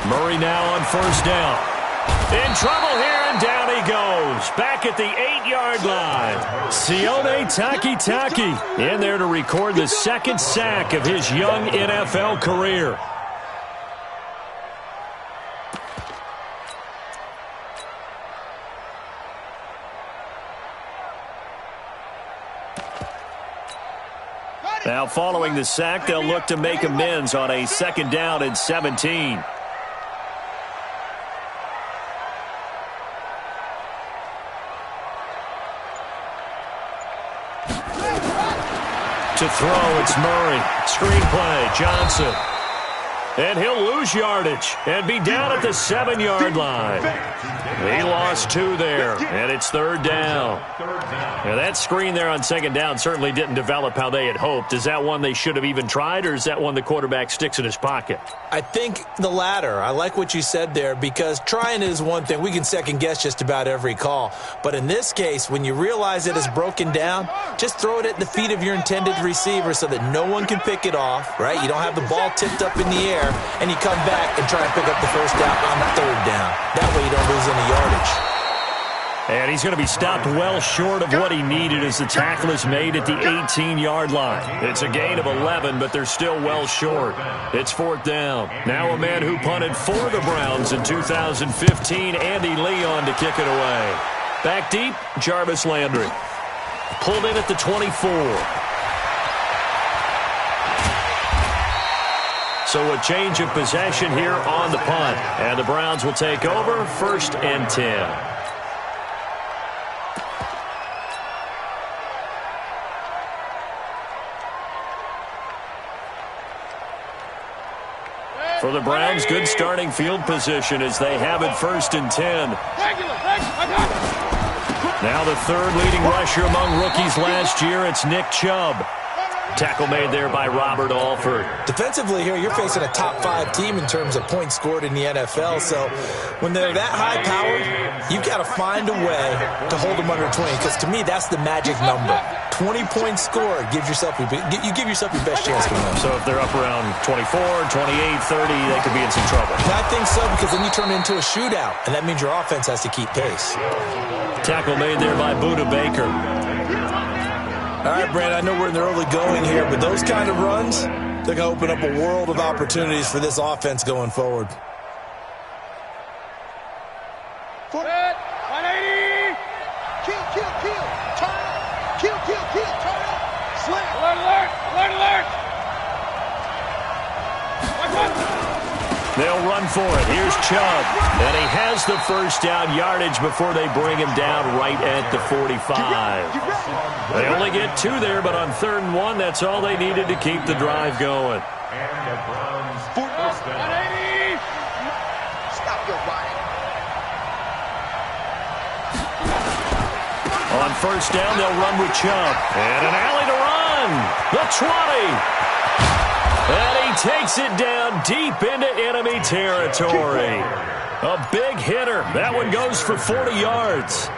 Murray now on first down. In trouble here, and down he goes. Back at the 8-yard line. Sione Takitaki in there to record the second sack of his young NFL career. Now following the sack, they'll look to make amends on a 2nd down and 17. To throw, it's Murray. Screen play, Johnson. And he'll lose yardage and be down at the 7-yard line. He lost 2 there, and it's 3rd down. Now that screen there on 2nd down certainly didn't develop how they had hoped. Is that one they should have even tried, or is that one the quarterback sticks in his pocket? I think the latter. I like what you said there, because trying is one thing. We can second-guess just about every call. But in this case, when you realize it is broken down, just throw it at the feet of your intended receiver so that no one can pick it off, right? You don't have the ball tipped up in the air, and you come back and try and pick up the first down on 3rd down. That way you don't lose any yardage. And he's going to be stopped well short of what he needed as the tackle is made at the 18-yard line. It's a gain of 11, but they're still well short. It's 4th down. Now a man who punted for the Browns in 2015, Andy Leon, to kick it away. Back deep, Jarvis Landry. Pulled in at the 24. So a change of possession here on the punt. And the Browns will take over, 1st and 10. For the Browns, good starting field position as they have it 1st and 10. Now the 3rd leading rusher among rookies last year, it's Nick Chubb. Tackle made there by Robert Alford. Defensively here, you're facing a top-5 team in terms of points scored in the NFL. So when they're that high-powered, you've got to find a way to hold them under 20. Because to me, that's the magic number. 20 points scored, you give yourself your best chance to win. So if they're up around 24, 28, 30, they could be in some trouble. And I think so, because then you turn it into a shootout, and that means your offense has to keep pace. Tackle made there by Budda Baker. All right, Brandon, I know we're in the early going here, but those kind of runs, they're going to open up a world of opportunities for this offense going forward. 180. Kill. Turn up. Kill. Turn up. Slam. Alert. They'll run for it. Here's Chubb. And he has the first down yardage before they bring him down right at the 45. They only get 2 there, but on 3rd and 1, that's all they needed to keep the drive going. And the Browns first down. 180. Stop your body. On first down, they'll run with Chubb. And an alley to run. The 20. And he takes it down deep into enemy territory. A big hitter. That one goes for 40 yards.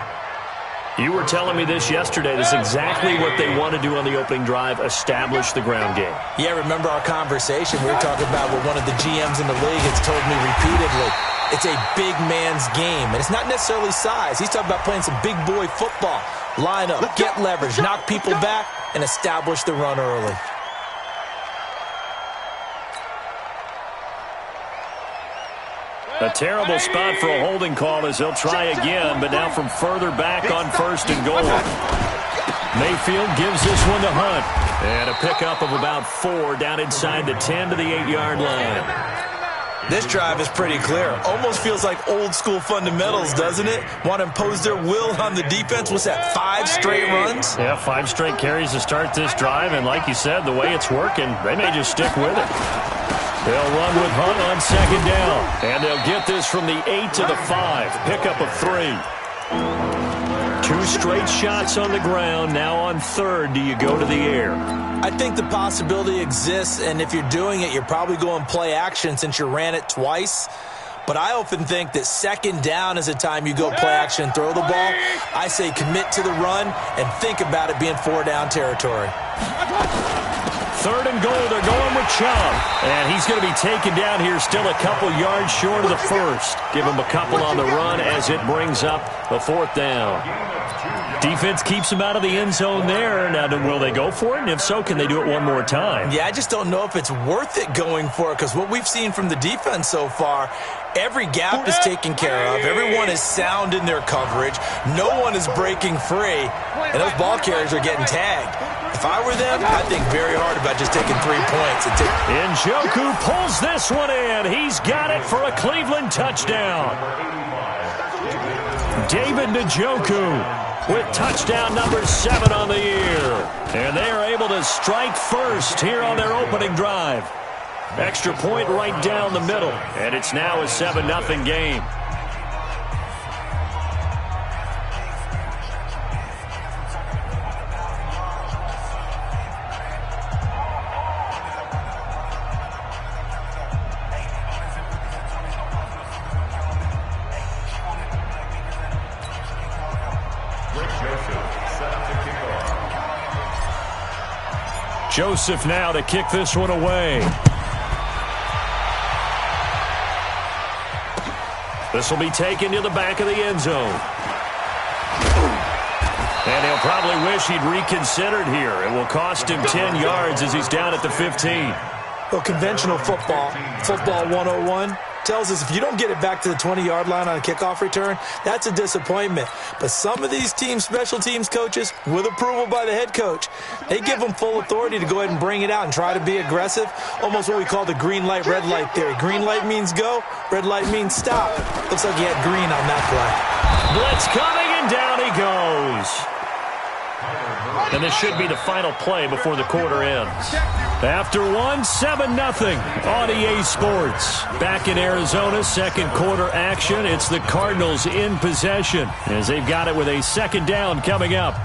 You were telling me this yesterday. This is exactly what they want to do on the opening drive, establish the ground game. Yeah, remember our conversation? We were talking about what one of the GMs in the league has told me repeatedly. It's a big man's game, and it's not necessarily size. He's talking about playing some big boy football. Line up, get leverage, knock people back, and establish the run early. A terrible spot for a holding call as they'll try again, but now from further back on 1st and goal. Mayfield gives this one to Hunt. And a pickup of about 4 down inside the 10 to the 8-yard line. This drive is pretty clear. Almost feels like old-school fundamentals, doesn't it? Want to impose their will on the defense. What's that, 5 straight runs? Yeah, 5 straight carries to start this drive, and like you said, the way it's working, they may just stick with it. They'll run with Hunt on 2nd down, and they'll get this from the 8 to the 5. Pickup of 3. 2 straight shots on the ground. Now on 3rd, do you go to the air? I think the possibility exists, and if you're doing it, you're probably going play action since you ran it twice. But I often think that 2nd down is the time you go play action and throw the ball. I say commit to the run and think about it being 4 down territory. 3rd and goal. They're going with Chubb. And he's going to be taken down here still a couple yards short of the first. Give him a couple on the run as it brings up a 4th down. Defense keeps him out of the end zone there. Now, will they go for it? And if so, can they do it one more time? Yeah, I just don't know if it's worth it going for it, because what we've seen from the defense so far, every gap is taken care of. Everyone is sound in their coverage. No one is breaking free. And those ball carriers are getting tagged. If I were them, I'd think very hard about just taking 3 points. Njoku pulls this one in. He's got it for a Cleveland touchdown. David Njoku with touchdown number 7 on the year. And they are able to strike first here on their opening drive. Extra point right down the middle. And it's now a 7-0 game. Joseph now to kick this one away. This will be taken to the back of the end zone. And he'll probably wish he'd reconsidered here. It will cost him 10 yards as he's down at the 15. Well, conventional football 101, tells us if you don't get it back to the 20-yard line on a kickoff return, that's a disappointment. But some of these team special teams coaches, with approval by the head coach, they give them full authority to go ahead and bring it out and try to be aggressive, almost what we call the green light, red light theory. Green light means go, red light means stop. Looks like he had green on that play. Blitz coming, and down he goes. And this should be the final play before the quarter ends. After 7-0 on EA Sports. Back in Arizona, second quarter action. It's the Cardinals in possession as they've got it with a 2nd down coming up.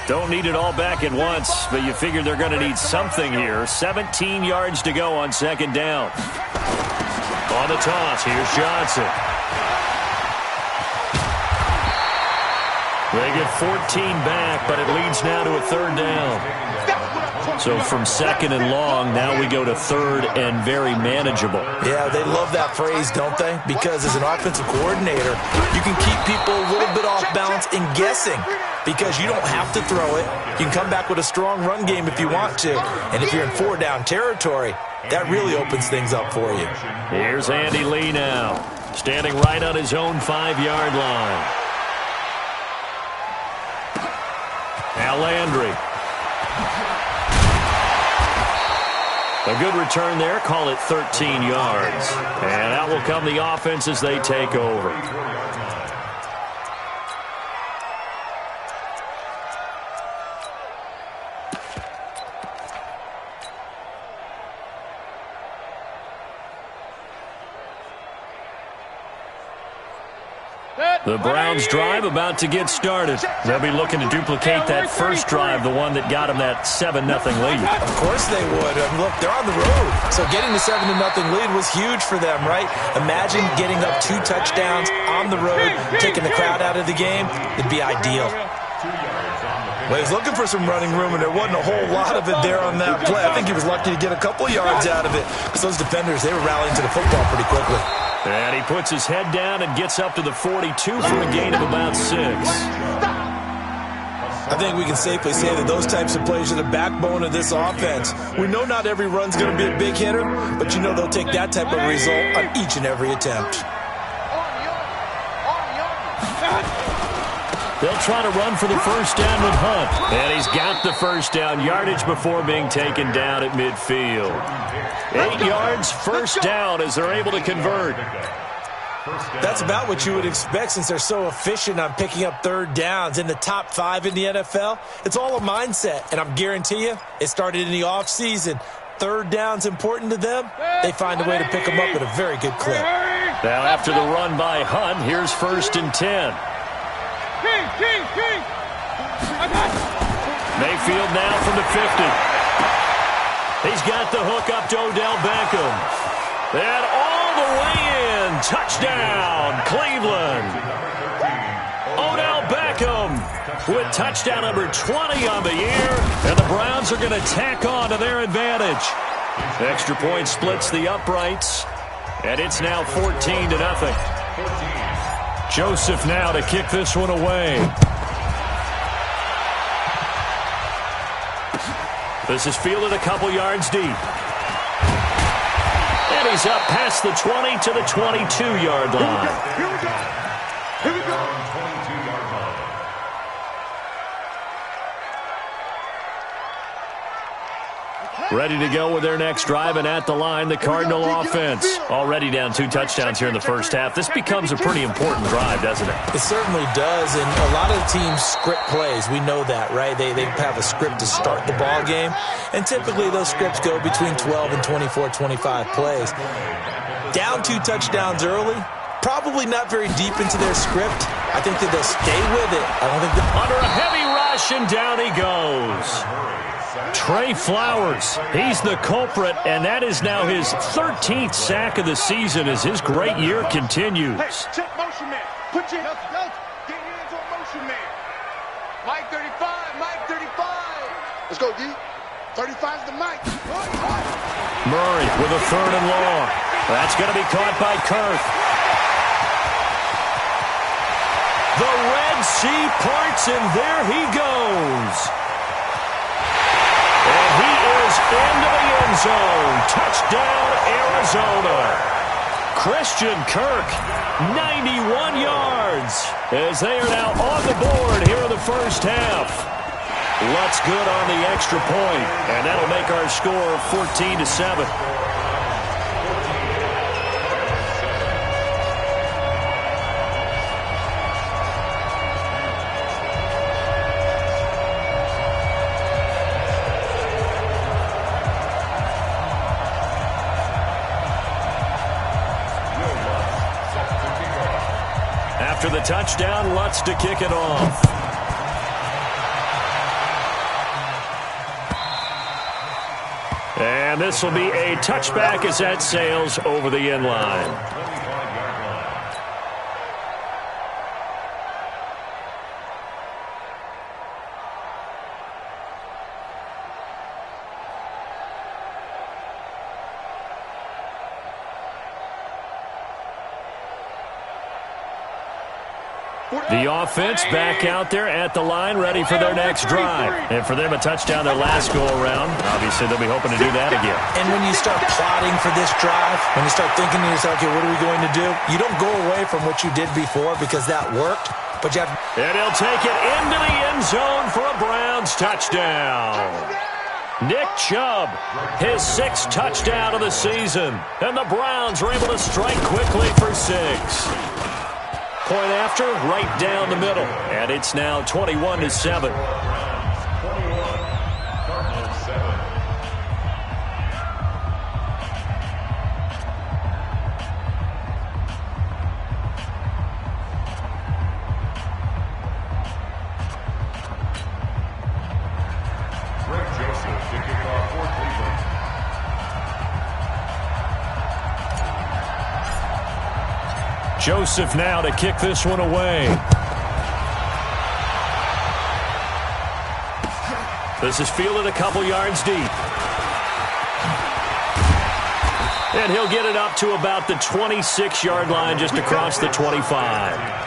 Don't need it all back at once, but you figure they're going to need something here. 17 yards to go on 2nd down. On the toss, here's Johnson. They get 14 back, but it leads now to a 3rd down. So from 2nd and long, now we go to 3rd and very manageable. Yeah, they love that phrase, don't they? Because as an offensive coordinator, you can keep people a little bit off balance in guessing, because you don't have to throw it. You can come back with a strong run game if you want to. And if you're in 4-down territory, that really opens things up for you. Here's Andy Lee now, standing right on his own 5-yard line. Now Landry. A good return there. Call it 13 yards. And out will come the offense as they take over. The Browns drive about to get started. They'll be looking to duplicate that first drive, the one that got them that 7-0 lead. Of course they would. Look, they're on the road. So getting the 7-0 lead was huge for them, right? Imagine getting up 2 touchdowns on the road, taking the crowd out of the game. It'd be ideal. Well, he was looking for some running room, and there wasn't a whole lot of it there on that play. I think he was lucky to get a couple yards out of it, because those defenders, they were rallying to the football pretty quickly. And he puts his head down and gets up to the 42 for a gain of about 6. I think we can safely say that those types of plays are the backbone of this offense. We know not every run's going to be a big hitter, but you know they'll take that type of result on each and every attempt. They'll try to run for the first down with Hunt. And he's got the first down yardage before being taken down at midfield. 8 yards, first down as they're able to convert. That's about what you would expect since they're so efficient on picking up 3rd downs. In the top 5 in the NFL, it's all a mindset. And I'm guarantee you, it started in the offseason. 3rd down's important to them. They find a way to pick them up at a very good clip. Now after the run by Hunt, here's 1st and 10. Mayfield now from the 50. He's got the hook up to Odell Beckham. And all the way in. Touchdown, Cleveland. Odell Beckham with touchdown number 20 on the year, and the Browns are going to tack on to their advantage. Extra point splits the uprights, and it's now 14-0. Joseph now to kick this one away. This is fielded a couple yards deep. And he's up past the 20 to the 22-yard line. Here we go. Here we go. 22-yard line. Ready to go with their next drive, and at the line, the Cardinal offense. Already down 2 touchdowns here in the first half. This becomes a pretty important drive, doesn't it? It certainly does, and a lot of teams script plays. We know that, right? They have a script to start the ball game, and typically those scripts go between 12 and 24, 25 plays. Down 2 touchdowns early, probably not very deep into their script. I think that they'll stay with it. I don't think under a heavy rush, and down he goes. Trey Flowers, he's the culprit, and that is now his 13th sack of the season as his great year continues. Hey, check motion man. Put your get into a motion man. Mike 35, Mike 35. Let's go, D. 35's the Mike. Murray with a 3rd and long. That's going to be caught by Kirk. The Red Sea parts, and there he goes. And he is into the end zone. Touchdown, Arizona. Christian Kirk, 91 yards, as they are now on the board here in the first half. Lutz good on the extra point, and that'll make our score 14-7. After the touchdown, Lutz to kick it off. And this will be a touchback as that sails over the end line. The offense back out there at the line, ready for their next drive. And for them, a touchdown their last go-around. Obviously, they'll be hoping to do that again. And when you start plotting for this drive, when you start thinking to yourself, okay, what are we going to do? You don't go away from what you did before because that worked. But you have... And he'll take it into the end zone for a Browns touchdown. Nick Chubb, his 6th touchdown of the season. And the Browns are able to strike quickly for 6. Point after, right down the middle. And it's now 21-7. Joseph now to kick this one away. This is fielded a couple yards deep. And he'll get it up to about the 26-yard line, just across the 25.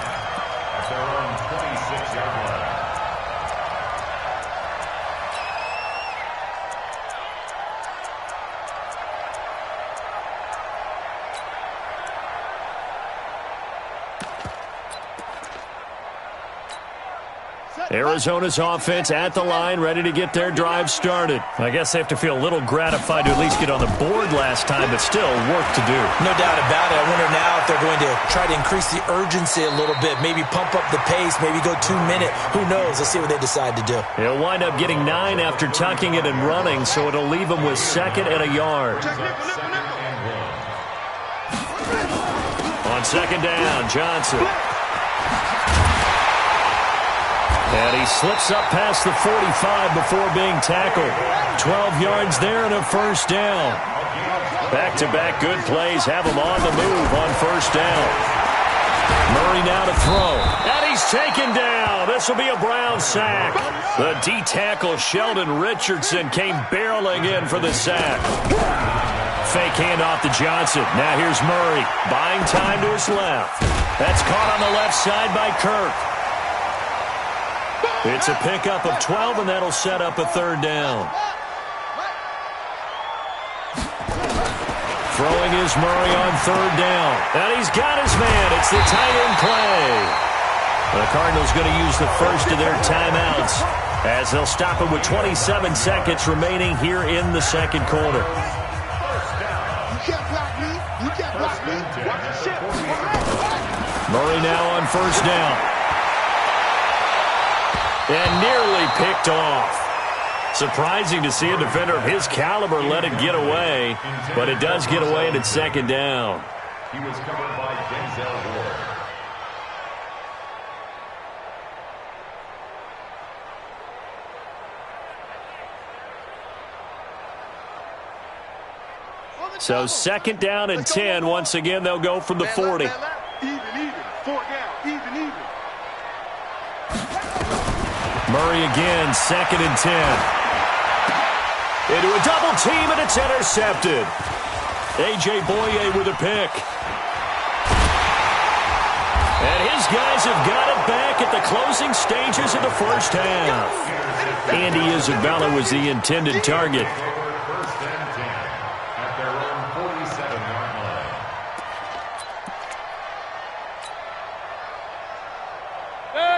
Arizona's offense at the line, ready to get their drive started. I guess they have to feel a little gratified to at least get on the board last time, but still work to do. No doubt about it. I wonder now if they're going to try to increase the urgency a little bit, maybe pump up the pace, maybe go 2-minute. Who knows? Let's see what they decide to do. He'll wind up getting 9 after tucking it and running, so it'll leave him with 2nd and a yard. On 2nd down, Johnson. And he slips up past the 45 before being tackled. 12 yards there and a first down. Back-to-back good plays have him on the move on first down. Murray now to throw. And he's taken down. This will be a Brown sack. The D-tackle Sheldon Richardson came barreling in for the sack. Fake handoff to Johnson. Now here's Murray, buying time to his left. That's caught on the left side by Kirk. It's a pickup of 12, and that'll set up a third down. Throwing is Murray on third down. And he's got his man. It's the tight end play. The Cardinals going to use the first of their timeouts as they'll stop it with 27 seconds remaining here in the second quarter. Murray now on first down. And nearly picked off. Surprising to see a defender of his caliber let it get away, but it does get away and it's second down. He was covered by Denzel Ward. So second down and 10. Once again, they'll go from the 40. Even. 4 down. Even. Murray again, second and 10. Into a double team, and it's intercepted. A.J. Boye with a pick. And his guys have got it back at the closing stages of the first half. Andy Isabella was the intended target. First and 10 at their own 47-yard line.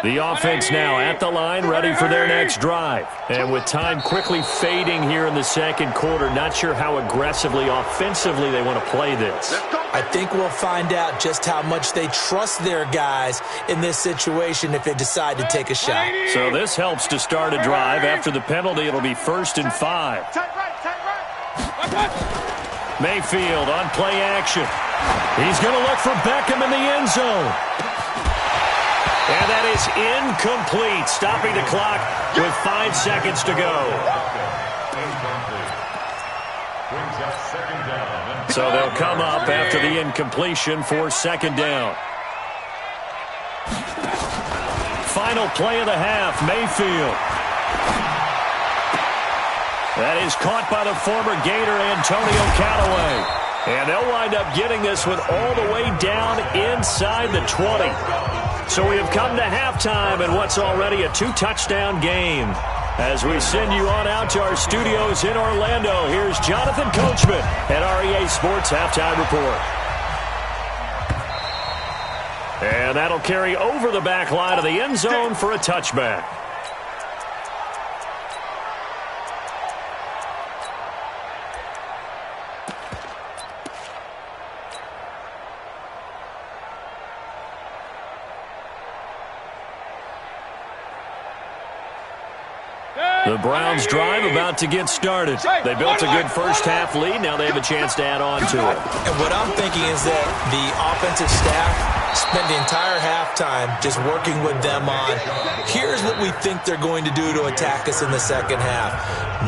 The offense now at the line, ready for their next drive. And with time quickly fading here in the second quarter, not sure how aggressively, offensively they want to play this. I think we'll find out just how much they trust their guys in this situation if they decide to take a shot. So this helps to start a drive. After the penalty, it'll be 1st and 5. Mayfield on play action. He's going to look for Beckham in the end zone. And that is incomplete, stopping the clock with 5 seconds to go. So they'll come up after the incompletion for second down. Final play of the half, Mayfield. That is caught by the former Gator, Antonio Callaway. And they'll wind up getting this one all the way down inside the 20. So we have come to halftime in what's already a 2-touchdown game. As we send you on out to our studios in Orlando, here's Jonathan Coachman at REA Sports Halftime Report. And that'll carry over the back line of the end zone for a touchback. The Browns drive about to get started. They built a good first-half lead. Now they have a chance to add on to it. And what I'm thinking is that the offensive staff spent the entire halftime just working with them on, here's what we think they're going to do to attack us in the second half.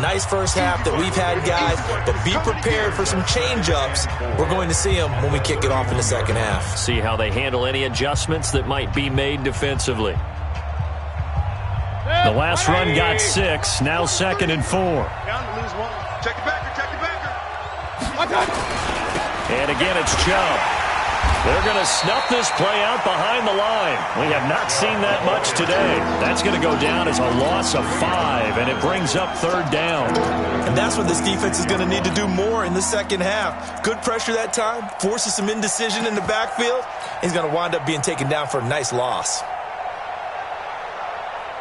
Nice first half that we've had, guys, but be prepared for some change-ups. We're going to see them when we kick it off in the second half. See how they handle any adjustments that might be made defensively. The last run got 6, now 2nd and 4. Check it backer. And again, it's Chubb. They're going to snuff this play out behind the line. We have not seen that much today. That's going to go down as a loss of 5, and it brings up third down. And that's what this defense is going to need to do more in the second half. Good pressure that time, forces some indecision in the backfield. He's going to wind up being taken down for a nice loss.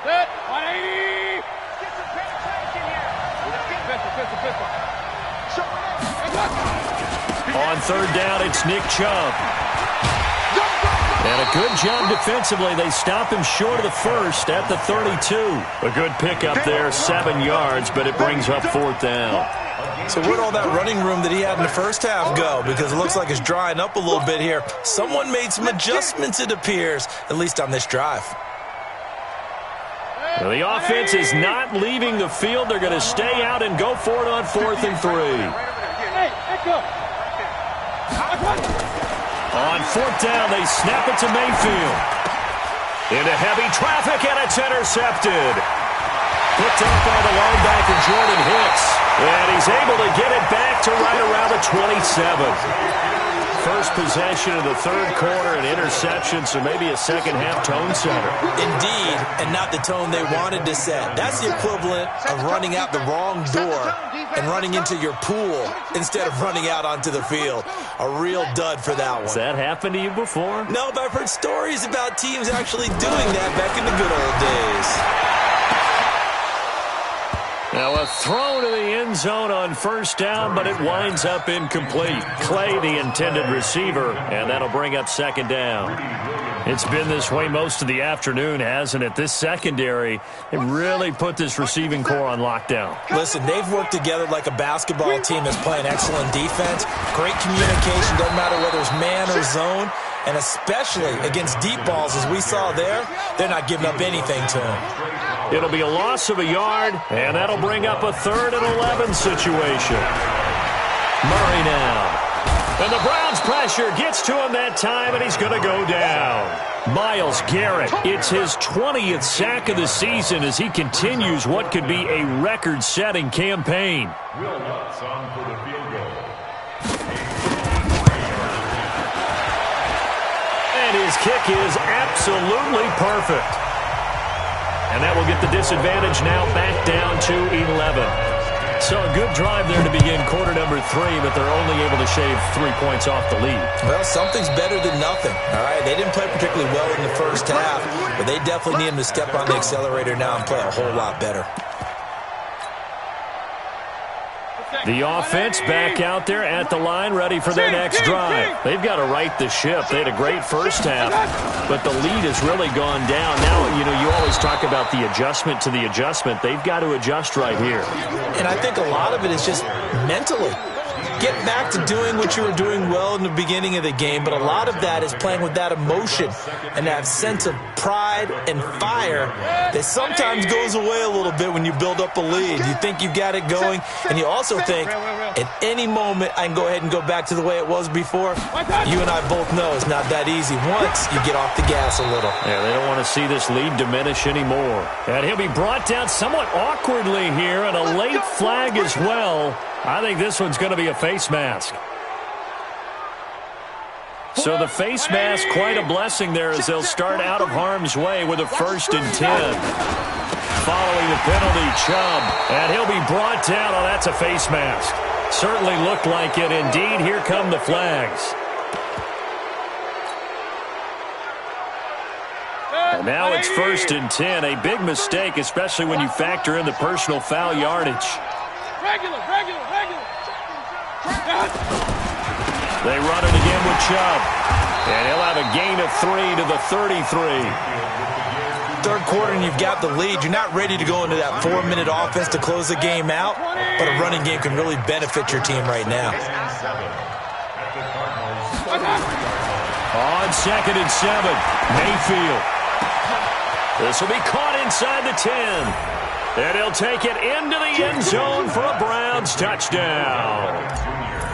Set, 180. Get some penetration here. On third down, it's Nick Chubb. And a good job defensively. They stop him short of the first at the 32. A good pickup there, 7 yards, but it brings up fourth down. So where'd all that running room that he had in the first half go? Because it looks like it's drying up a little bit here. Someone made some adjustments, it appears, at least on this drive. Well, the offense is not leaving the field. They're going to stay out and go for it on 4th and 3. On 4th down, they snap it to Mayfield. Into heavy traffic, and it's intercepted. Picked up by the linebacker, Jordan Hicks. And he's able to get it back to right around the 27. First possession of the third quarter, an interception, so maybe a second-half tone setter. Indeed, and not the tone they wanted to set. That's the equivalent of running out the wrong door and running into your pool instead of running out onto the field. A real dud for that one. Has that happened to you before? No, but I've heard stories about teams actually doing that back in the good old days. Now a throw to the end zone on first down, but it winds up incomplete. Clay, the intended receiver, and that'll bring up second down. It's been this way most of the afternoon, hasn't it? This secondary, it really put this receiving core on lockdown. Listen, they've worked together like a basketball team that's playing excellent defense. Great communication, doesn't matter whether it's man or zone. And especially against deep balls, as we saw there, they're not giving up anything to them. It'll be a loss of a yard, and that'll bring up a 3rd and 11 situation. Murray now. And the Browns' pressure gets to him that time, and he's going to go down. Myles Garrett, it's his 20th sack of the season as he continues what could be a record-setting campaign. Will Lutz on for the field goal. And his kick is absolutely perfect. And that will get the disadvantage now back down to 11. So a good drive there to begin quarter number 3, but they're only able to shave 3 points off the lead. Well, something's better than nothing, all right? They didn't play particularly well in the first half, but they definitely need him to step on the accelerator now and play a whole lot better. The offense back out there at the line, ready for their next drive. They've got to right the ship. They had a great first half, but the lead has really gone down. Now, you always talk about the adjustment to the adjustment. They've got to adjust right here. And I think a lot of it is just mentally. Get back to doing what you were doing well in the beginning of the game, but a lot of that is playing with that emotion and that sense of pride and fire that sometimes goes away a little bit when you build up a lead. You think you got it going, and you also think at any moment I can go ahead and go back to the way it was before. You and I both know it's not that easy once you get off the gas a little. Yeah, they don't want to see this lead diminish anymore. And he'll be brought down somewhat awkwardly here, and a late flag as well. I think this one's going to be a face mask. So the face mask, quite a blessing there as they'll start out of harm's way with a 1st and 10. Following the penalty, Chubb, and he'll be brought down. Oh, that's a face mask. Certainly looked like it. Indeed, here come the flags. And now it's 1st and 10. A big mistake, especially when you factor in the personal foul yardage. Regular. They run it again with Chubb. And he'll have a gain of 3 to the 33. Third quarter and you've got the lead. You're not ready to go into that 4-minute offense to close the game out, but a running game can really benefit your team right now. On 2nd and 7, Mayfield. This will be caught inside the 10. And he'll take it into the end zone for a Browns touchdown.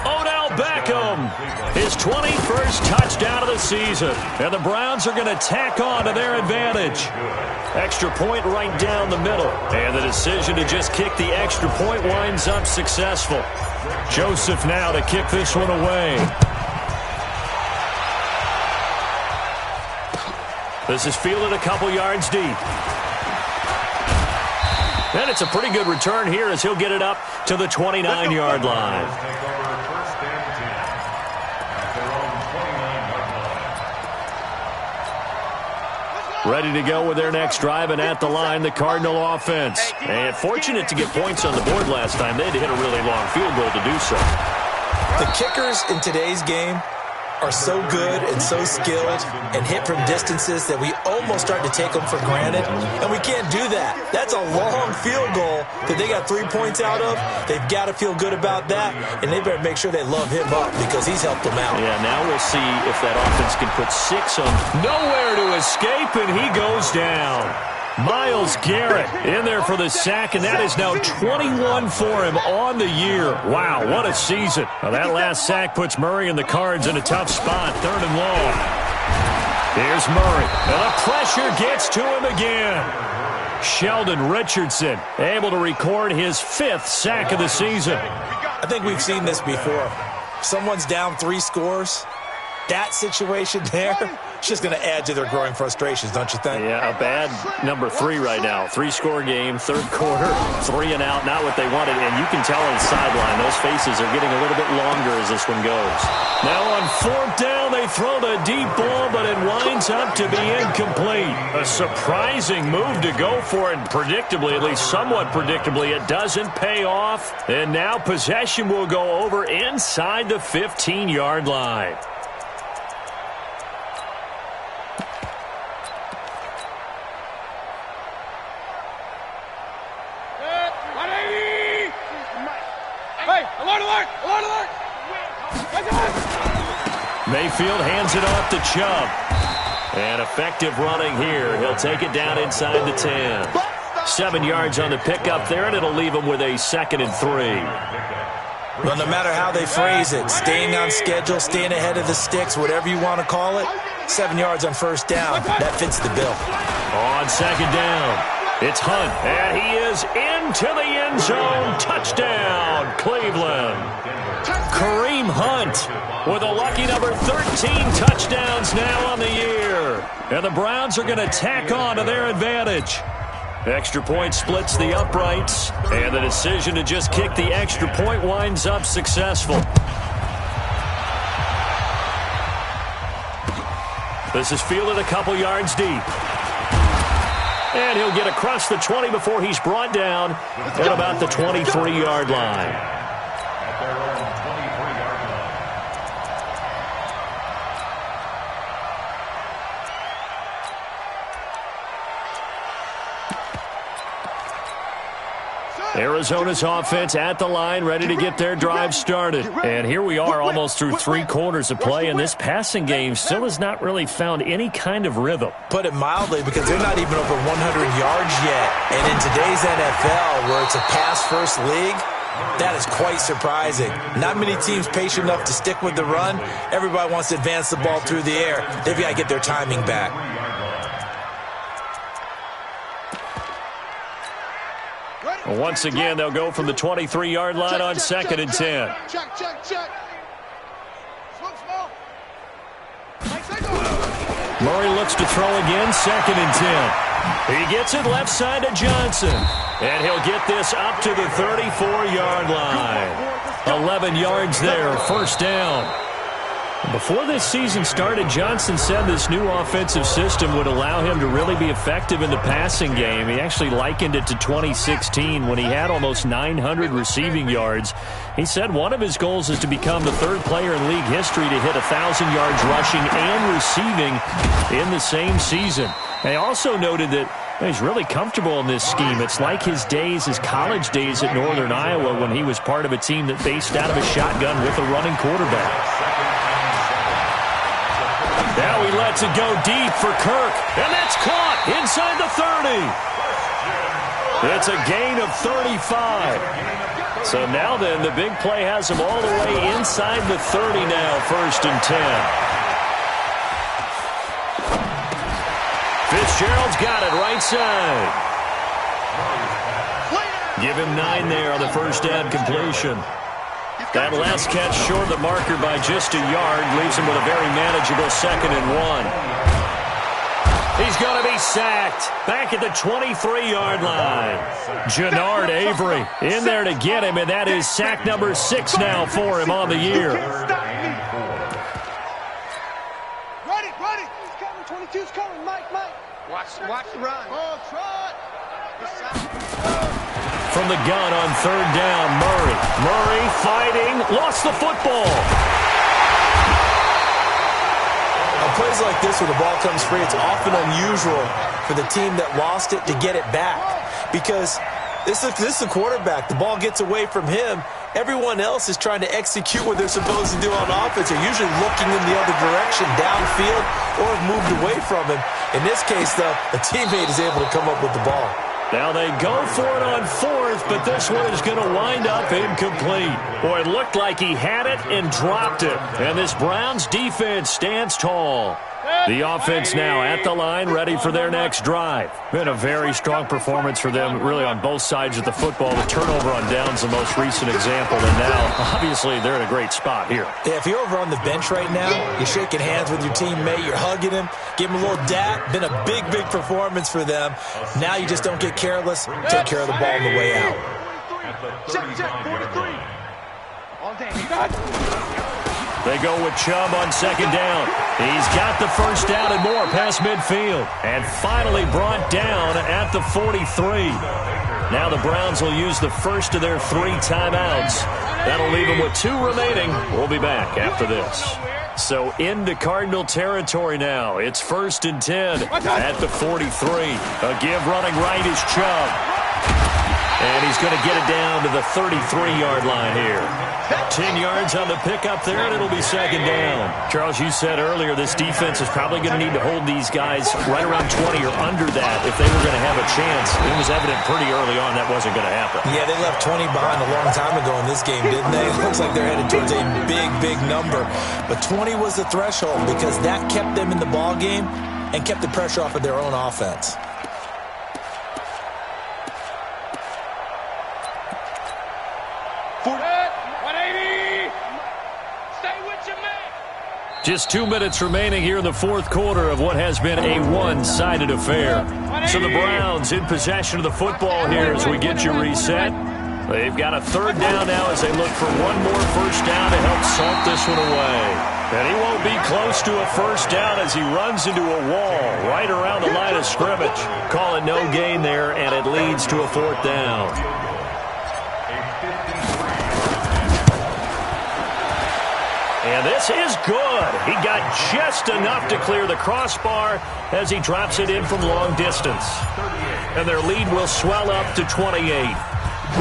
Odell Beckham, his 21st touchdown of the season. And the Browns are going to tack on to their advantage. Extra point right down the middle. And the decision to just kick the extra point winds up successful. Joseph now to kick this one away. This is fielded a couple yards deep. And it's a pretty good return here as he'll get it up to the 29-yard line. Ready to go with their next drive, and at the line, the Cardinal offense. And fortunate to get points on the board last time. They had to hit a really long field goal to do so. The kickers in today's game are so good and so skilled and hit from distances that we almost start to take them for granted, and we can't do that. That's a long field goal that they got 3 points out of. They've got to feel good about that, and they better make sure they love him up because he's helped them out. Yeah, now we'll see if that offense can put 6 on. Nowhere to escape, and he goes down. Myles Garrett in there for the sack, and that is now 21 for him on the year. Wow, what a season. Now that last sack puts Murray and the Cards in a tough spot, 3rd and long. Here's Murray, and the pressure gets to him again. Sheldon Richardson able to record his 5th sack of the season. I think we've seen this before. Someone's down 3 scores. That situation there, it's just going to add to their growing frustrations, don't you think? Yeah, a bad number 3 right now. 3-score game, 3rd quarter, 3 and out, not what they wanted. And you can tell on the sideline, those faces are getting a little bit longer as this one goes. Now on 4th down, they throw the deep ball, but it winds up to be incomplete. A surprising move to go for it, and predictably, at least somewhat predictably, it doesn't pay off. And now possession will go over inside the 15-yard line. Mayfield hands it off to Chubb. And effective running here. He'll take it down inside the 10. 7 yards on the pickup there, and it'll leave him with a 2nd and 3. Well, no matter how they phrase it, staying on schedule, staying ahead of the sticks, whatever you want to call it, 7 yards on 1st down, that fits the bill. On 2nd down, it's Hunt, and he is into the end zone. Touchdown, Cleveland. Kareem Hunt with a lucky number 13 touchdowns now on the year. And the Browns are going to tack on to their advantage. Extra point splits the uprights, and the decision to just kick the extra point winds up successful. This is fielded a couple yards deep. And he'll get across the 20 before he's brought down at about the 23-yard line. Arizona's offense at the line, ready to get their drive started. And here we are almost through 3 quarters of play, and this passing game still has not really found any kind of rhythm. Put it mildly, because they're not even over 100 yards yet. And in today's NFL, where it's a pass-first league, that is quite surprising. Not many teams patient enough to stick with the run. Everybody wants to advance the ball through the air. They've got to get their timing back. Once again, they'll go from the 23-yard line on 2nd and 10. Murray looks to throw again, 2nd and 10. He gets it left side to Johnson. And he'll get this up to the 34-yard line. 11 yards there, 1st down. Before this season started, Johnson said this new offensive system would allow him to really be effective in the passing game. He actually likened it to 2016 when he had almost 900 receiving yards. He said one of his goals is to become the 3rd player in league history to hit 1,000 yards rushing and receiving in the same season. He also noted that he's really comfortable in this scheme. It's like his college days at Northern Iowa when he was part of a team that based out of a shotgun with a running quarterback. Now he lets it go deep for Kirk, and that's caught inside the 30. It's a gain of 35. So now then, the big play has him all the way inside the 30 now, 1st and 10. Fitzgerald's got it right side. Give him 9 there on the 1st down completion. That last catch short of the marker by just a yard leaves him with a very manageable 2nd and 1. He's going to be sacked back at the 23-yard line. Jannard Avery in there to get him, and that is sack number 6 now for him on the year. Ready. He's coming. 22's coming. Mike. Watch the run. Oh, trot. From the gun on 3rd down, Murray fighting, lost the football. On plays like this where the ball comes free, it's often unusual for the team that lost it to get it back. Because this is a quarterback. The ball gets away from him. Everyone else is trying to execute what they're supposed to do on offense. They're usually looking in the other direction, downfield, or have moved away from him. In this case, though, a teammate is able to come up with the ball. Now they go for it on fourth, but this one is going to wind up incomplete. Boy, it looked like he had it and dropped it. And this Browns defense stands tall. The offense now at the line, ready for their next drive. Been a very strong performance for them, really on both sides of the football. The turnover on downs the most recent example, and now, obviously, they're in a great spot here. Yeah, if you're over on the bench right now, you're shaking hands with your teammate, you're hugging him, give him a little dap. Been a big, big performance for them. Now you just don't get careless. Take care of the ball on the way out. Check, 43. All day. They go with Chubb on second down. He's got the first down and more past midfield. And finally brought down at the 43. Now the Browns will use the first of their 3 timeouts. That'll leave them with 2 remaining. We'll be back after this. So into Cardinal territory now. It's 1st and 10 at the 43. A give running right is Chubb. And he's going to get it down to the 33-yard line here. 10 yards on the pickup there, and it'll be second down. Charles, you said earlier this defense is probably going to need to hold these guys right around 20 or under that if they were going to have a chance. It was evident pretty early on that wasn't going to happen. Yeah, they left 20 behind a long time ago in this game, didn't they? It looks like they're headed towards a big, big number. But 20 was the threshold because that kept them in the ball game and kept the pressure off of their own offense. Just 2 minutes remaining here in the fourth quarter of what has been a one-sided affair. So the Browns in possession of the football here as we get you reset. They've got a third down now as they look for one more first down to help salt this one away. And he won't be close to a first down as he runs into a wall right around the line of scrimmage. Call it no gain there, and it leads to a fourth down. And this is good. He got just enough to clear the crossbar as he drops it in from long distance. And their lead will swell up to 28.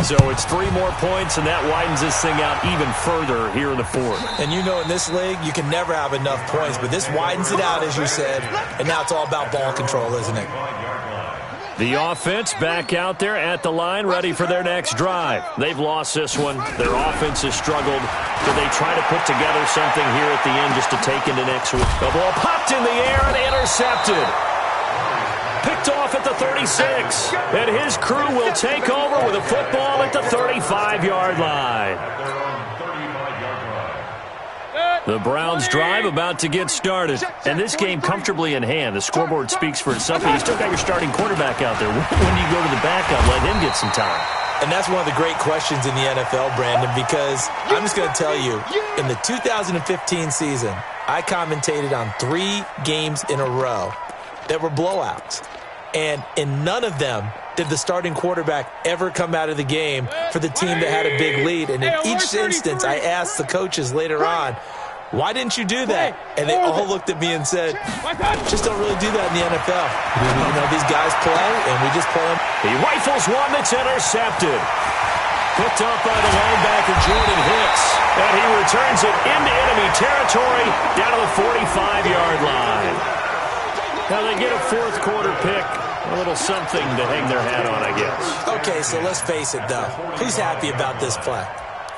So it's 3 more points, and that widens this thing out even further here in the fourth. And you know in this league, you can never have enough points, but this widens it out, as you said, and now it's all about ball control, isn't it? The offense back out there at the line, ready for their next drive. They've lost this one. Their offense has struggled. Do they try to put together something here at the end just to take into next week? The ball popped in the air and intercepted. Picked off at the 36. And his crew will take over with a football at the 35-yard line. The Browns drive about to get started. And this game comfortably in hand. The scoreboard speaks for itself. You still got your starting quarterback out there. When do you go to the backup? Let him get some time. And that's one of the great questions in the NFL, Brandon, because I'm just going to tell you, in the 2015 season, I commentated on 3 games in a row that were blowouts. And in none of them did the starting quarterback ever come out of the game for the team that had a big lead. And in each instance, I asked the coaches later on, why didn't you do that? And they all looked at me and said, just don't really do that in the NFL. You know, these guys play, and we just play them. He rifles one that's intercepted. Picked up by the linebacker, Jordan Hicks. And he returns it into enemy territory down to the 45-yard line. Now they get a fourth quarter pick. A little something to hang their hat on, I guess. Okay, so let's face it, though. Who's happy about this play?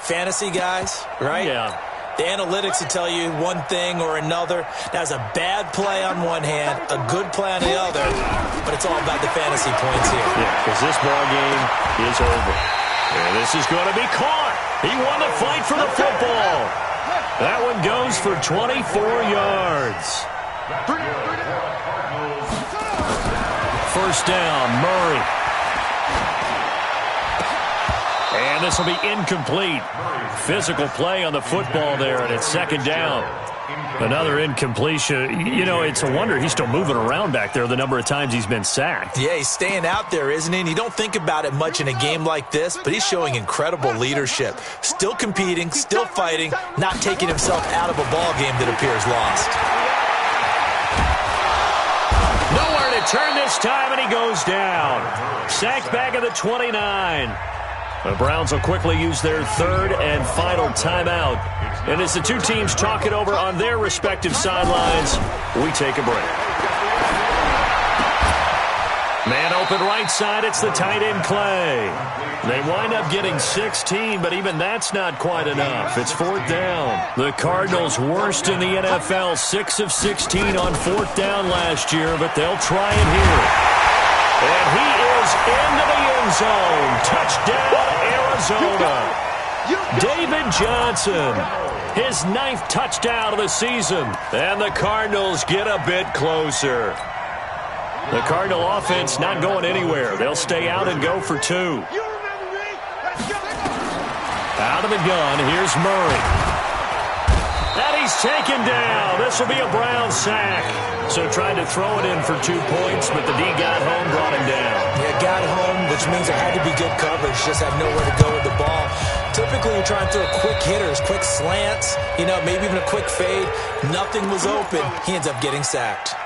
Fantasy guys, right? Yeah. The analytics will tell you one thing or another. That's a bad play on one hand, a good play on the other, but it's all about the fantasy points here. Yeah, because this ball game is over. And this is going to be caught. He won the fight for the football. That one goes for 24 yards. First down, Murray. And this will be incomplete. Physical play on the football there, and it's second down. Another incompletion. You know, it's a wonder he's still moving around back there the number of times he's been sacked. Yeah, he's staying out there, isn't he? And you don't think about it much in a game like this, but he's showing incredible leadership. Still competing, still fighting, not taking himself out of a ball game that appears lost. Nowhere to turn this time, and he goes down. Sacked back at the 29. The Browns will quickly use their third and final timeout. And as the two teams talk it over on their respective sidelines, we take a break. Man Open right side, it's the tight end Clay. They wind up getting 16, but even that's not quite enough. It's fourth down. The Cardinals worst in the NFL, 6 of 16 on fourth down last year, but they'll try it here. And he is into the end zone. Touchdown, Arizona. David Johnson, his 9th touchdown of the season, and the Cardinals get a bit closer. The Cardinal offense not going anywhere. They'll stay out and go for 2. Out of the gun, here's Murray. And he's taken down. This will be a Brown sack. So tried to throw it in for 2 points, but the D got home, brought him down. Yeah, got home, which means there had to be good coverage. Just had nowhere to go with the ball. Typically, you're trying to throw quick hitters, quick slants, maybe even a quick fade. Nothing was open. He ends up getting sacked.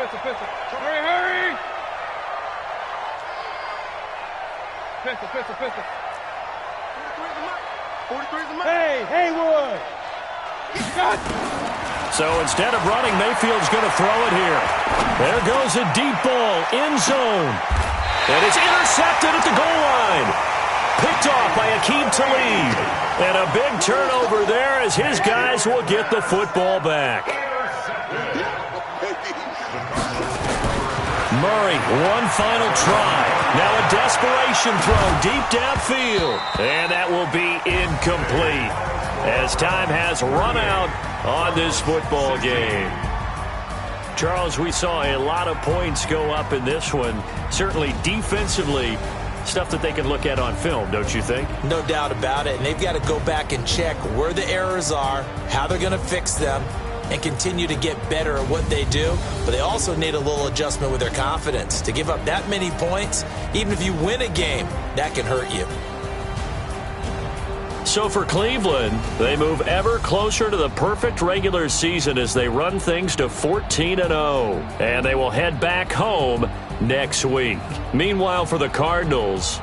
Hurry! Pistol. 43's the mark. Hey, Haywood! So instead of running, Mayfield's going to throw it here. There goes a deep ball, end zone. And it's intercepted at the goal line. Picked off by Aqib Talib. And a big turnover there as his guys will get the football back. Murray, one final try. Now a desperation throw deep downfield. And that will be incomplete as time has run out on this football game. Charles, we saw a lot of points go up in this one. Certainly defensively, stuff that they can look at on film, don't you think? No doubt about it. And they've got to go back and check where the errors are, how they're going to fix them, and continue to get better at what they do. But they also need a little adjustment with their confidence. To give up that many points, even if you win a game, that can hurt you. So for Cleveland, they move ever closer to the perfect regular season as they run things to 14-0. And they will head back home next week. Meanwhile, for the Cardinals,